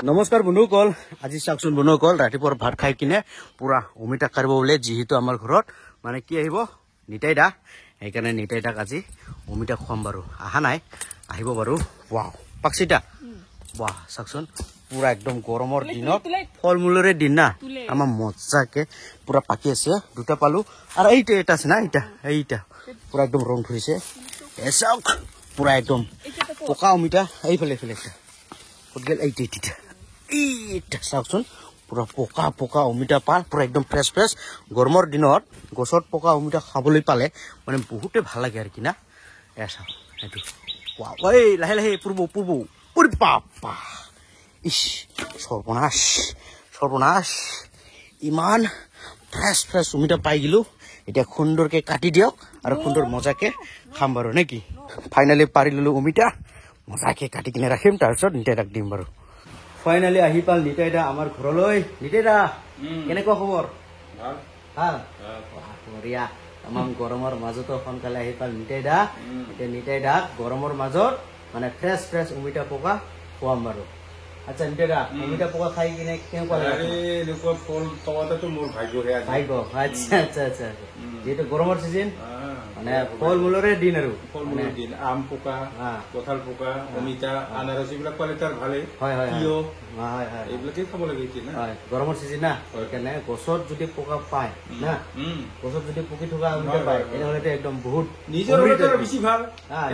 নমস্কাৰ বন্ধুসকল, আজি চাওকচোন বন্ধুসকল, ৰাতিপুৱাৰ ভাত খাই কিনে পুৰা অমিতা কাঢ়িব বোলে। যিহেতু আমাৰ ঘৰত মানে কি আহিব, নিতাই দা, সেইকাৰণে নিতাই দাক আজি অমিতা খুৱাম বাৰু। অহা নাই, আহিব বাৰু। ৱাও পাকচিতা, বাহ চাওকচোন, পুৰা একদম গৰমৰ দিনত ফল মূলৰে দিন না, আমাৰ মজাকে পুৰা পাকি আছে। দুটা পালো আৰু এইটা এটা আছে না, এইটা পুৰা একদম ৰং ধৰিছে। চাওক পুৰা একদম পকা অমিতা। এইফালে একটা ক'ত গেল, এইটা চাওকচোন, পুৰা পকা পকা অমিতা পাল, পুৰা একদম ফ্ৰেছ ফ্ৰেছ। গৰমৰ দিনত গছত পকা অমিতা খাবলৈ পালে মানে বহুতে ভাল লাগে আৰু কি না। চাওক এইটো, এই লাহে লাহে পূৰ্ব উৰি বাপা, ইস সৰ্বনাশ সৰ্বনাশ, ইমান ফ্ৰেছ ফ্ৰেছ অমিতা পাই গেলো। এতিয়া সুন্দৰকে কাটি দিয়ক আৰু সুন্দৰ মজাকে খাম বাৰু নে কি। ফাইনেলি পাৰি ললো অমিতা, মজাকে কাটি কিনে ৰাখিম, তাৰপিছত নিতাই দাক দিম বাৰু। ফাইনেলি আহি পাল নিতাই দা আমাৰ ঘৰলৈ। নিতাই দা কেনেকুৱা খবৰ? ভাল বঢ়িয়া। তামাম গৰমৰ মাজতো সোনকালে আহি পাল নিতাই দা। এতিয়া নিতাই দাক গৰমৰ মাজত মানে ফ্ৰেছ ফ্ৰেছ অমিতা পকা খুৱাম বাৰু। আচ্ছা নিতাই দা, অমিতা পকা খাই কিনে কেনেকুৱা লাগে? এনেকুৱা ফল পাওয়াটো মোৰ ভাগ্যহে আছে। ভাগ্য, আচ্ছা আচ্ছা আচ্ছা। যেহেতু গৰমৰ সিজন মানে ফল মূলৰে দিন আৰু ফল মূলৰ দিন, আম পকা, কঁঠাল পকা, অমিতা, আনাৰস এইবিলাক পালে তাৰ ভালেই। হয় হয় তিয়হ, হয় হয়, এইবিলাকে খাব লাগে এতিয়া না। হয় গৰমৰ সিজন না, সেইকাৰণে গছত যদি পকা পায় না, গছত যদি পকি থকা অমিতা পায় তেনেহ'লেতো একদম বহুত নিজৰ হলেতো বেছি ভাল,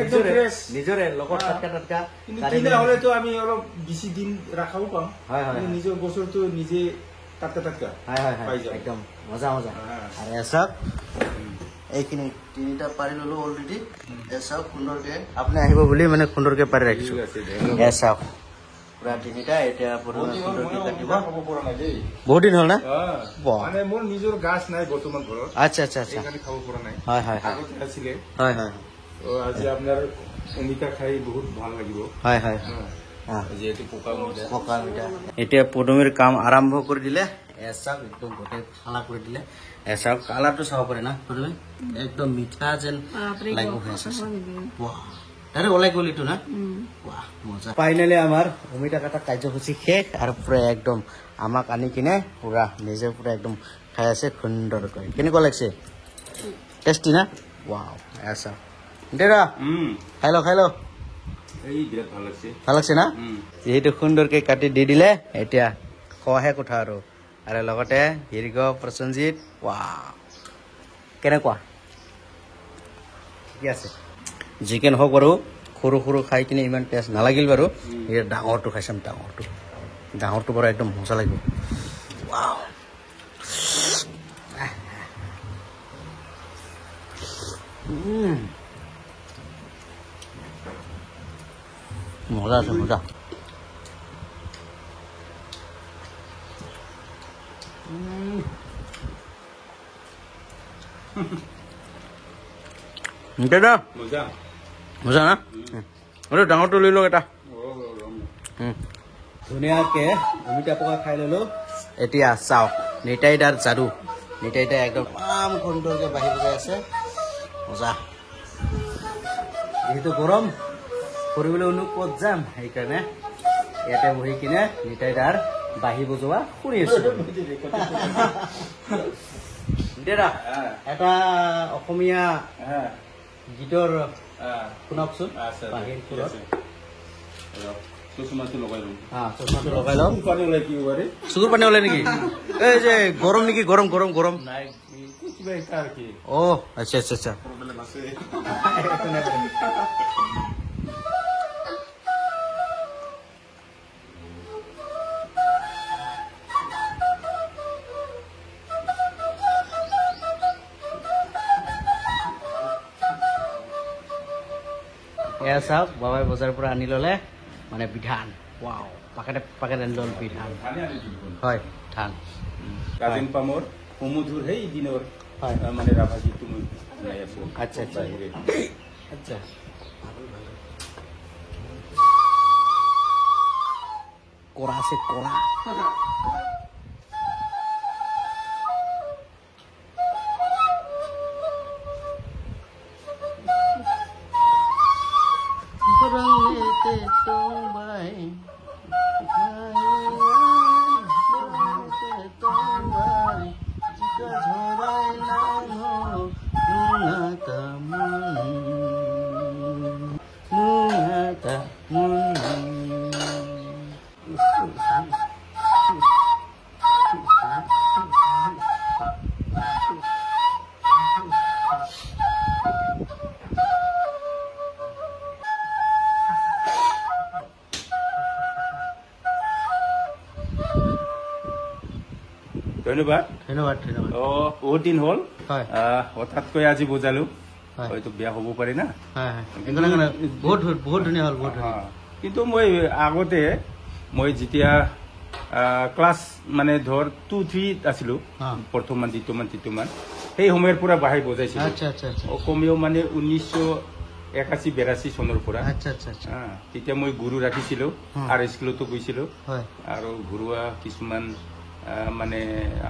একদম ফ্ৰেছ নিজৰে লগত টাটকা টাটকা। কিন্তু কিনা হলেতো আমি অলপ বেছি দিন ৰাখাও পাম। হয় হয়, নিজৰ গছৰটো নিজে টাটকা টাটকা। হয় হয় হয়, একদম মজা মজা। আৰু এচাক এইখিনি তিনিটা পাৰি ললো অলৰেডি। এচাক সুন্দৰকে আপুনি আহিব বুলি মানে সুন্দৰকে পাৰি ৰাখিছো। এচাক পুৰা তিনিটা, এতিয়া সুন্দৰকে কাটিব। বহুত দিন হ'ল না, মানে মোৰ নিজৰ গাছ নাই বৰ্তমান ঘৰত। আচ্ছা আচ্ছা আচ্ছা, সেইকাৰণে খাব পৰা নাই। হয় হয় আগতে আছিলে। হয় হয়, আজি আপোনাৰ অমিতা খাই বহুত ভাল লাগিব। হয় হয়, যিহেতু পকা অমিতা। পকা অমিতা এতিয়া পদুমিৰ কাম আৰম্ভ কৰি দিলে। এচাক একদম গোটেই ফালা কৰি দিলে। এচাক কালাৰটো চাব পাৰে না পদুমি, একদম মিঠা যেন লাগিব হৈ আছে। তাৰে ওলাই গ'ল এইটো না, মজা। ফাইনেলি আমাৰ অমিতা কাটা কাৰ্যসূচী শেষ আৰু পুৰা একদম আমাক আনি কিনে পুৰা নিজে পুৰা একদম খাই আছে সুন্দৰকৈ। কেনেকুৱা লাগিছে? টেষ্টি না? ৱাও এচাক দেৰা খাই ল খাই ল। এই বিৰাট ভাল লাগছে, ভাল লাগছে না? যিহেতু সুন্দৰকে কাটি দি দিলে, এতিয়া খোৱাহে কথা আৰু লগতে হিৰিগ প্ৰসঞ্জিত। ৱাও কেনেকুৱা? ঠিকে আছে। চিকেন হওক বাৰু, সৰু সৰু খাই কিনে ইমান টেষ্ট নালাগিল বাৰু। এতিয়া ডাঙৰটো খাই চাম, ডাঙৰটো বাৰু একদম মজা লাগিব। ৱাও মজা আছে মজা। মজা মজা না, ডাঙৰটো লৈ লওক এটা। ধুনীয়াকে অমিতা পকা খাই ললো। এতিয়া চাওক নিতাই দাৰ যাদু, নিতাই দা একদম সুন্দৰকে বাঢ়ি বজাই আছে, মজা। যিহেতু গৰম ফুৰিবলৈ ক'ত যাম, সেইকাৰণে ইয়াতে বহি কিনে নিতাই দাৰ বাঢ়ি বজোৱা শুনি আছো। এটা অসমীয়া গীতৰ শুনকচোন। বাঁহীৰ সুৰত চশমাটো লগাই লম। চশমাটো লগাই লম। পানী ওলাই কি পাৰে, চকুৰ পানী ওলাই নেকি? এই যে গৰম নেকি, গৰম গৰম গৰম। অ আচ্ছা আচ্ছা আচ্ছা, এয়া চাওক বাবাই বজাৰৰ পৰা আনি ললে মানে বিধান। ৱাও পাকেটে পাকেট আনি লল বিধান। হয় ধান কাজিন পামৰ সমুধুৰ সেই দিনৰ মানে ৰাভা গীতটো মই শুনাই আছো। আচ্ছা আচ্ছা আচ্ছা, কৰা আছে কৰা। ধন্যবাদ ধন্যবাদ ধন্যবাদ বহুত দিন হ'ল হয় হঠাৎকৈ আজি বুজালো হয়তো বেয়া হ'ব পাৰে না বহুত বহুত ধুনীয়া হ'ল বহুত কিন্তু মই আগতে মই যেতিয়া ক্লাছ মানে ধৰ 2-3 আছিলো প্ৰথমমান দ্বিতীয়মান তৃতীয়মান সেই সময়ৰ পৰা বাঁহী বজাইছিলো কমেও মানে 1981-82 চনৰ পৰা তেতিয়া মই গুৰু ৰাখিছিলো আৰু স্কুলতো গৈছিলো আৰু ঘৰুৱা কিছুমান মানে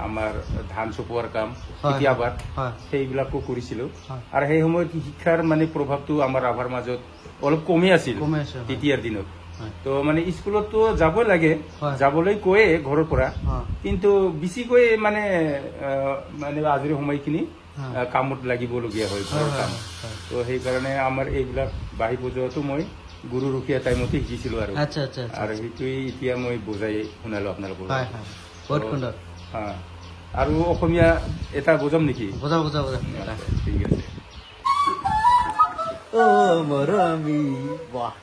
আমাৰ ধান চপোৱাৰ কাম কেতিয়াবা সেইবিলাকো কৰিছিলো আৰু সেই সময়ত শিক্ষাৰ মানে প্ৰভাৱটো আমাৰ ৰাভাৰ মাজত অলপ কমেই আছিল তেতিয়াৰ দিনত তো মানে স্কুলতো যাবই লাগে যাবলৈ কয়ে ঘৰৰ পৰা কিন্তু বেছিকৈ মানে মানে আজৰি সময়খিনি কামত লাগিবলগীয়া হয় ঘৰৰ কাম তো সেইকাৰণে আমাৰ এইবিলাক বাঁহী বজোৱাটো মই গুৰু ৰখীয়া টাইমতে শিকিছিলো আৰু সেইটোৱে এতিয়া মই বজাই শুনালো আপোনালোকক বহুত সুন্দৰ আৰু অসমীয়া এটা বজাম নেকি বজা বজা বজা ঠিক আছে ও মৰমী বাহ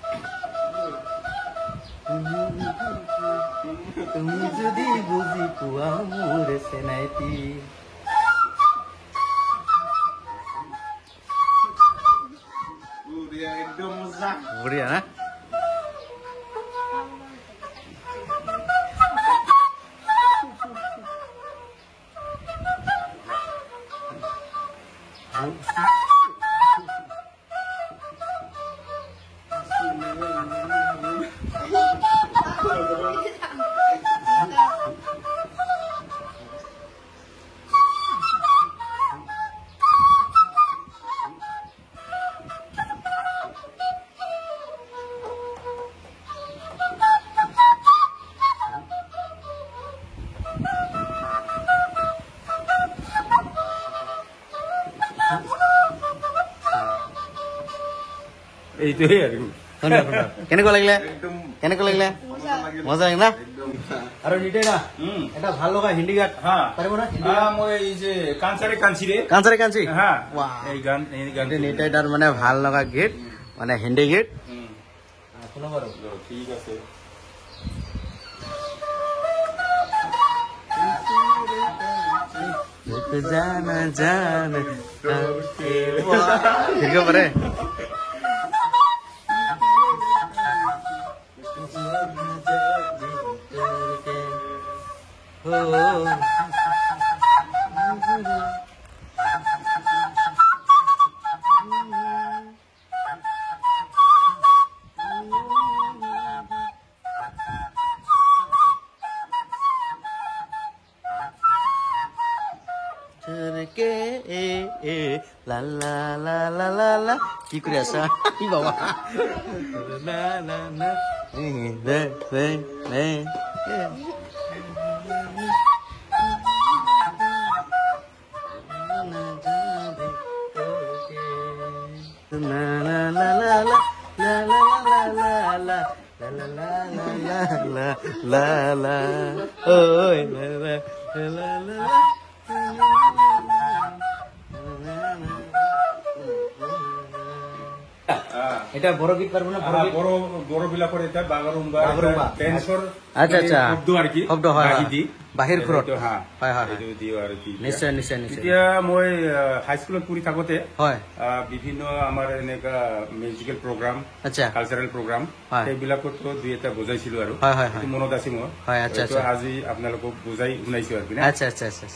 তুমি যদি বুজি পোৱা মোৰ চেনাইটি বঢ়িয়া না এইটোৱে আৰু কেনেকুৱা লাগিলে মজা লাগিল না আৰু নিতে না এটা ভাল লগা হিন্দী গান পাৰিব না মই এই যে কাঞ্চাৰে কাঞ্চিৰে এই গান নিতাই তাৰ মানে ভাল লগা গীত মানে হিন্দী গীত শুনো বাৰু ঠিক আছে জানা জানা ঠিক পাৰে লা লা লা লা লা লা কি কৰি আছা কি বাবা লা লা লা লে লে লে la la la la la la la la la la la la la la la oi la la la la এটা বড় গীত পারবো না বড় বড় বিলাকৰ এটা বাগৰুম্বা ডেন্সৰ আচ্ছা আচ্ছা শব্দ আৰ কি শব্দ হয় বাহিৰ খুৰত হয় হয় এইটো দিও আৰু কি নিশ্চয় নিশ্চয় নিশ্চয় এতিয়া মই হাই স্কুলত পঢ়ি থাকোতে হয় বিভিন্ন আমাৰ এনেকা মিউজিকেল প্ৰগ্ৰাম আচ্ছা কালচাৰেল প্ৰগ্ৰাম সেইবিলাকত দুই এটা বুজাইছিলো আৰু হয় হয় এইটো মনত আছে মোৰ হয় আচ্ছা আচ্ছা আজি আপোনালোকক বুজাই শুনাইছো আৰু আচ্ছা আচ্ছা আচ্ছা